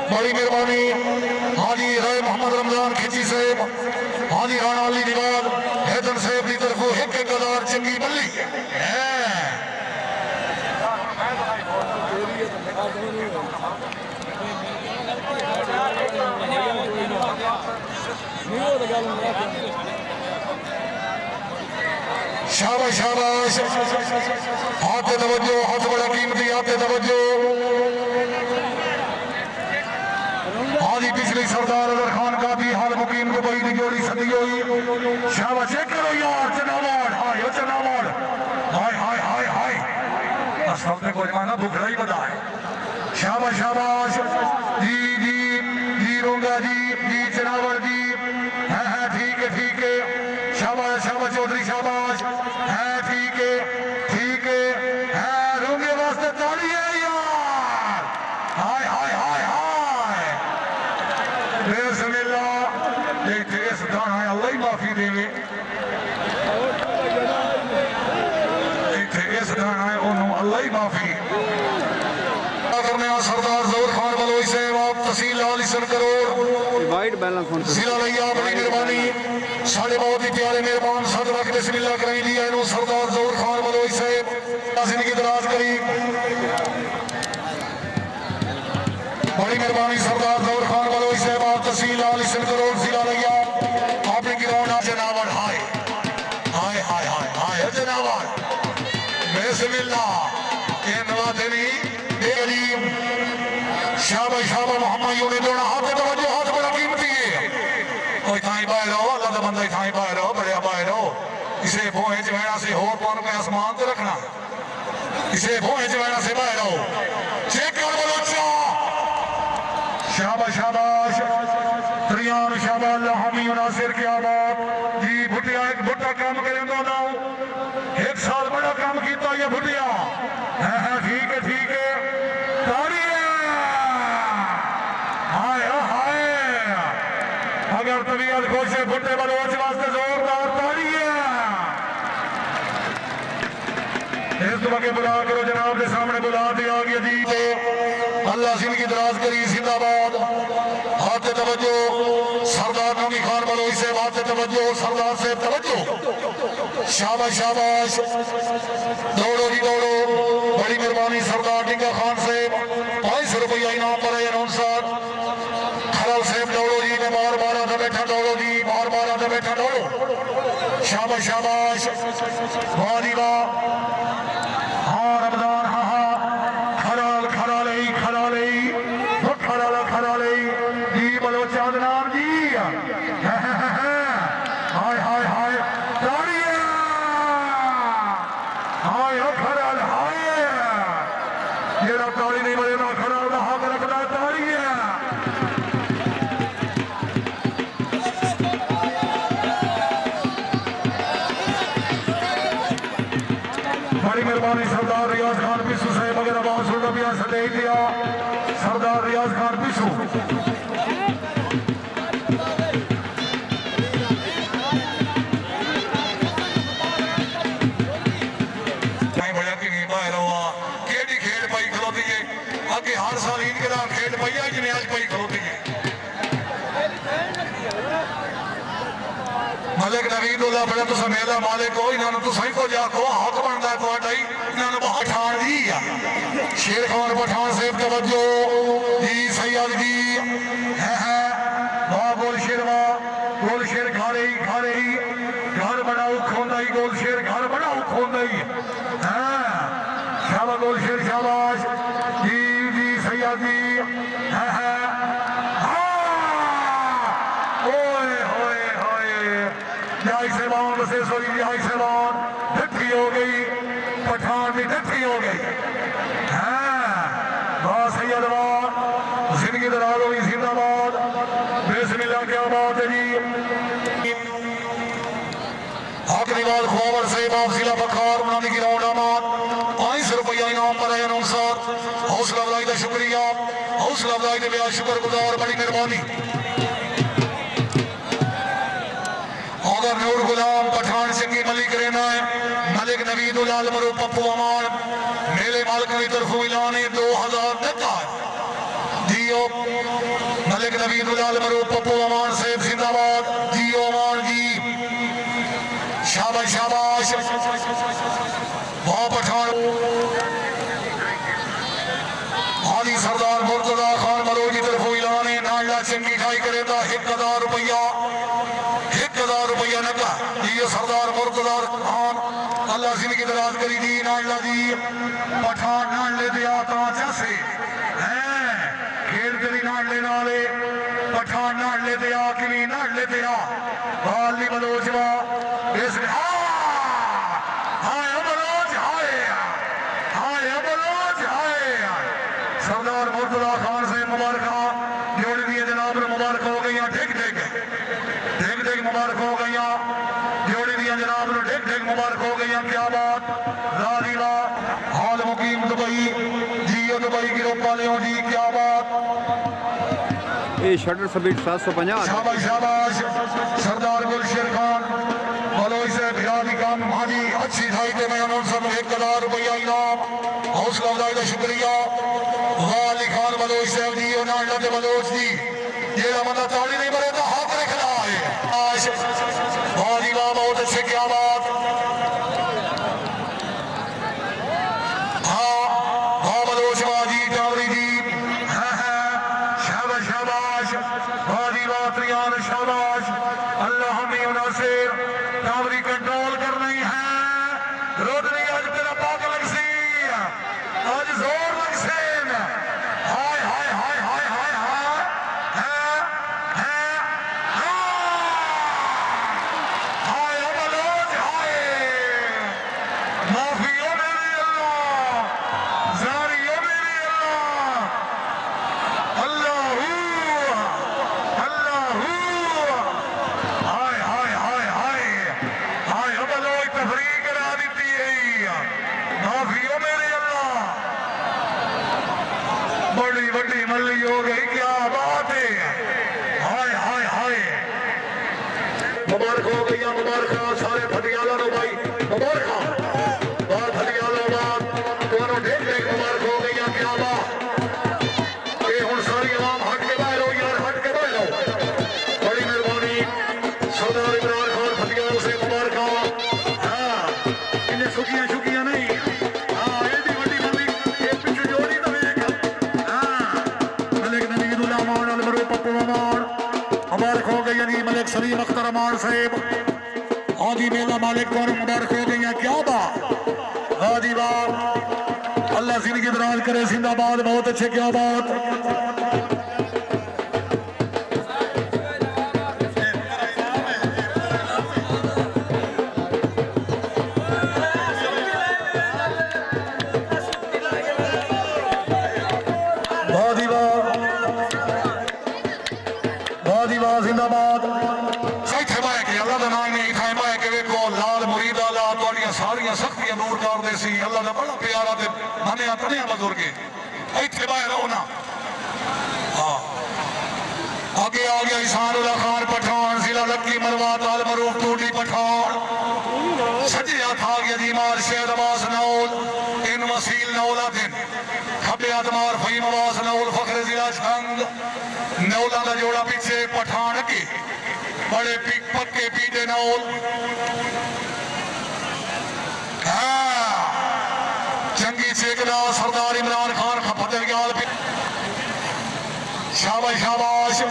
बड़ी मेहरबानी हाजी राय मोहम्मद रमजान खिची साहब, हाजी राणा अली निवाज हैदर साहब की तरफ एक हजार चंगी बल्ली शाबाश शाबाश। हाथ तवज्जो, हाथ बड़ा कीमती, हाथ तवज्जो। हाजी पिछली सरदार अजहर खान का भी हाल मुकीम को बड़ी जोड़ी सदी हुई। शाबाश चेक करो यार, चनावाड़ हाय ओ चनावाड़ हाय हाय हाय हाय। असल में कोई माना भुखड़ा ही बता है। शाबाश शाबाश जी जी जी रोंगा जी जी चनावाड़ जी है ठीक है ठीक है। शाबाश शाबाश चौधरी शाबाश है ठीक है रोंगे वास्ते ताली है यार। हाय हाय हाय हाय बिस्मिल्लाह। देखते इस दाना अल्लाह ही माफी देवे। देखते इस दाना ओनू अल्लाह ही माफी करने। सरदार ज़ोर खान बलोई से आप तहसील आलिसन करोड़ वाइट बैलेंस जिला लैया बड़ी मेहरबानी साढ़े बहुत ही प्यारे मेहमान सद रख बिस्मिल्लाह कराई लिया इन्हों सरदार ज़ोर खान बलोई साहब जिंदगी दराज करी। बड़ी मेहरबानी सरदार ज़ोर खान बलोई साहब आप तहसील आलिसन करोड़ जिला लैया आपने गिरौंड जनावर हाय हाय हाय हाय हाय जनावर बिस्मिल्लाह ये नवाज़नी शाबाश शाबाश मोहम्मद यूं दोना हाथ तवज्जो, हाथ बड़ा कीमती है। कोई थाई बाहर हो अल्लाह दा बंदा थाई बाहर हो बड़े बाहर हो। इसे भोए च वैणा से होर पान पे आसमान ते रखना। इसे भोए च वैणा से बाहर हो चेक कर बोलो चा। शाबाश शाबाश त्रियान शाबाश हामी नासिर की आबाद जी भुटिया एक भुट्टा काम करे दो ना एक साल बड़ा काम कीता ये भुटिया है ठीक है ठीक है। ताली अगर तबीयत खुश है भुट्टे बलोच वास्ते जोरदार ताली है। इस वक्त बुला करो जनाब के सामने बुला दिया गया जी। अल्लाह जिंदगी दराज करी जिंदाबाद। हाथ तवज्जो सरदार नूनी खान बलोई से हाथ तवज्जो सरदार से तवज्जो। शाबाश शाबाश दौड़ो जी दौड़ो। बड़ी मेहरबानी सरदार टिंगा खान से 500 रुपया इनाम पर अनुसार खरल साहब दौड़ो जी ने बार बार आधा बैठा दौड़ो जी बार बार आधा बैठा दौड़ो। शाबाश शाबाश वाह जी वाह। हाँ रमजान हाँ हाँ खराल खराले खराले खराला खराले जी बोलो चांदनाम जी हाय हाय हाय ताड़िया हाय हो खराल हाय जेड़ा ताड़ी नहीं बने ना खराल का हक रखना ताड़िया। बड़ी मेहरबानी सरदार रियाज खान पिसू साहब वगैरह 500 रुपया सदे दिया सरदार रियाज खान पिसू। अगे हर साल ईद के नाम खेल पई है जिन्हें आज पई खलोती है। मलिक नवीद उल्ला बड़ा तो मेला मालिक हो इन्होंने तो सही को जाको हक बनता है थोड़ा ही इन्होंने बहुत ठान दी है। शेर खान पठान साहब तवज्जो जी सैयद जी है वाह गोल शेर खा रही घर बड़ा खोंदा ही गोल शेर घर बड़ा खोंदा ही हाँ शाबाश गोल शेर शाबाश जी जी सैयद जी है ओए होए होए जाई सेवान बसे सोई जाई सेवान ढट्ठी हो गई पठान भी ढट्ठी हो गई हाँ वाह सैयद वाह जिंदगी दराज हुई जिंदाबाद बिस्मिल्लाह क्या बात है जी। आखिरीवाल खुआवर से बाप जिला बखार बनाने की रौनामात 500 रुपया इनाम पर है अनुसार हौसला अफजाई का शुक्रिया हौसला अफजाई के बेहद शुक्रगुजार बड़ी मेहरबानी। अगर नूर गुलाम पठान सिंह मलिक रहना है मलिक नवीद उल मरू पप्पू अमान मेले मालिक की तरफ ऐलान 2000 देता है जी जियो मलिक नबीदुल्लाह मरूफ पप्पू अमान साहब जिंदाबाद जियो अमान जी शाबाश शाबाश वहां पठान हाजी सरदार मुर्तजा खान मलोह की तरफ ऐलान है नाला चंगी खाई करे तो 1000 रुपया 1000 रुपया नका ये सरदार मुर्तजा खान अल्लाह जिंदगी दराज करी दी नाला जी पठान नाल ले दिया तो जैसे हैं खेल करी नाल ले नाले पठान नाल ले दिया कि नाल ले दिया बाली बलोचवा इस सरदार मुर्तजा खान से मुबारक जोड़ दिए जनाब मुबारक हो गई ठीक ठीक मुबारक हो गई जोड़ दिया जनाब ठीक ठीक मुबारक हो गई क्या बात राजीला हाल मुकीम दुबई जियो दुबई की रोक वाले हो जी क्या बात ये शटर स्पीड 750 शाबाश शाबाश सरदार गुलशेर खान बलोई से बिरादी काम हाजी अच्छी थाई थे मैं उन सब 1000 रुपया इनाम हौसला अफजाई का शुक्रिया वाली खान बलोच साहब जी और नाला ते बलोच जी ये बंदा ताली नहीं भरे तो हाथ रखना है आज वाली वाह बहुत अच्छे क्या बात हाँ हाँ बलोच बाजी टावरी जी शाबाश शाबाश वाली वाह त्रियान शाबाश अल्लाह हमें उनासिर टावरी कंट्रोल कर रही है रोड नहीं आज तेरा पाक लग सी आज जोर लग से हाय हाय हाय हाय हाय हाय बलोच हाय माफिया मेरी अल्लाह जारिया मेरी अल्लाह अल्लाह हाय हाय हाय हाय हाय बलोच तफरीक करा दी है माफिया मेरी अल्लाह बड़ी बड़ी मल्ली हो गई क्या बात है हाय हाय हाय मुबारक हो गई मुबारक सारे फटियाला नो भाई मुबारक बहुत फटियाला बात दोनों ढेर ढेर मुबारक हो गई क्या बात ये हुन सारी आवाम हट के बाहर हो यार हट के बाहर हो बड़ी मेहरबानी सरदार इमरान खान फटियाला से मुबारक हाँ इन्हें सुखियां शुकियां नहीं हाँ ये भी बड़ी मल्ली ये पिछू जोड़ी तो मुबारक हो गई यानी मलिक सलीम अख्तर अमान साहब हाजी मेला मालिक को मुबारक हो गई क्या बात हाजी बात अल्लाह जिंदगी दराज करे जिंदाबाद बहुत अच्छे क्या बात जिंदाबाद लाल मुरीदा सारिया सख्तियां दूर कर दे सी अल्लाह का बड़ा प्यारा मनिया तनिया बुजुर्ग इतने बाहर रहो ना हाँ आगे आ गया इसानुल्लाह खान पठान जिला लक्की मरवा ताल मरूफ टूटी पठान सजे हाथ आ गया दीमार शेर अब्बास नौल इन वसील नौला दिन खबे आदमार फहीम अब्बास नौल फखरे जिला छंग नौला का जोड़ा पीछे पठान के बड़े पक्के पीते नौल चंगी चेकदा सरदार इमरान खान फतेह ग्याल शाबाश शाबाश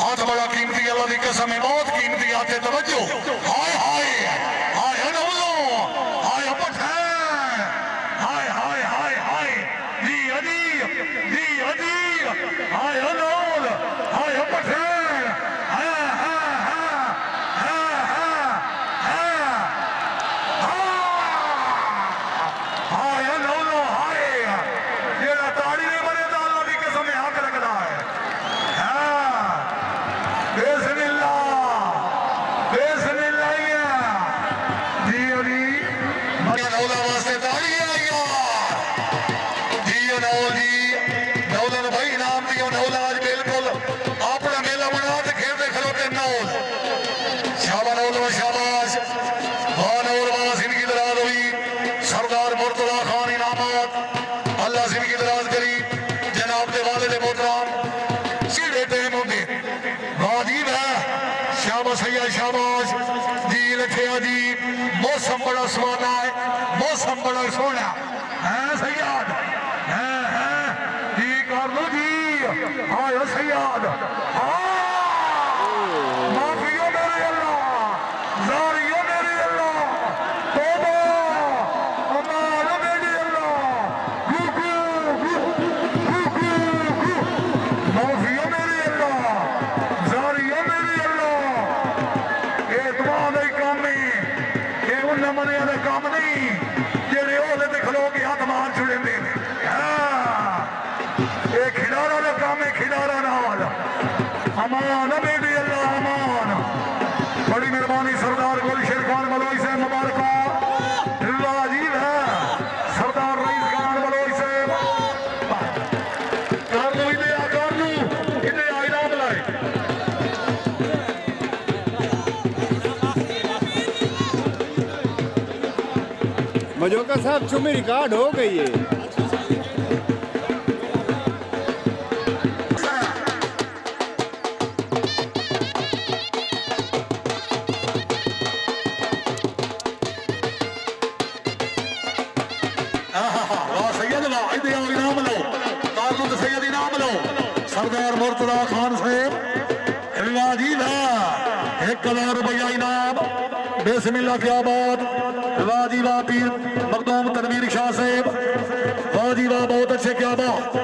हाथ बड़ा कीमती अल्लाह की कसम है बहुत कीमती आते तवज्जो हाय हाय हाय नौलो हाय पठान हाय हाय हाय हाय जी अजी हाय नौल हाय पठान बेसमिल्लाह सैयद शाबाश जी लठिया जी मौसम बड़ा सुहाना है मौसम बड़ा सोहना है सैयद है जी कर लो जी आयो सैयद माफियो मेरे अल्लाह जारियो मेरे अल्लाह तौबा अमान मेरे अल्लाह माफियो मेरे अल्लाह जारियो मेरे अल्लाह ये दुआ दे काम नहीं ये उन मने दे काम नहीं जेड़े ओले ते खलो के हाथ मार छुड़े ने ये खिलारा दा काम है खिलारा नाल अमान मेरे अल्लाह अमान बड़ी मेहरबानी सरदार गुलशेर खान बलोई से मुबारक राजीव है सरदार रईस खान बलोई से कानू इधे आईना बुलाए मजोका साहब चुमी रिकॉर्ड हो गई है। सरदार मुर्तजा खान साहब वाजीब है 1000 रुपया इनाम बिस्मिल्लाह क्या बात वाजीबा पीर मखदूम तनवीर शाह साहब वाजीबा बहुत अच्छे क्या बात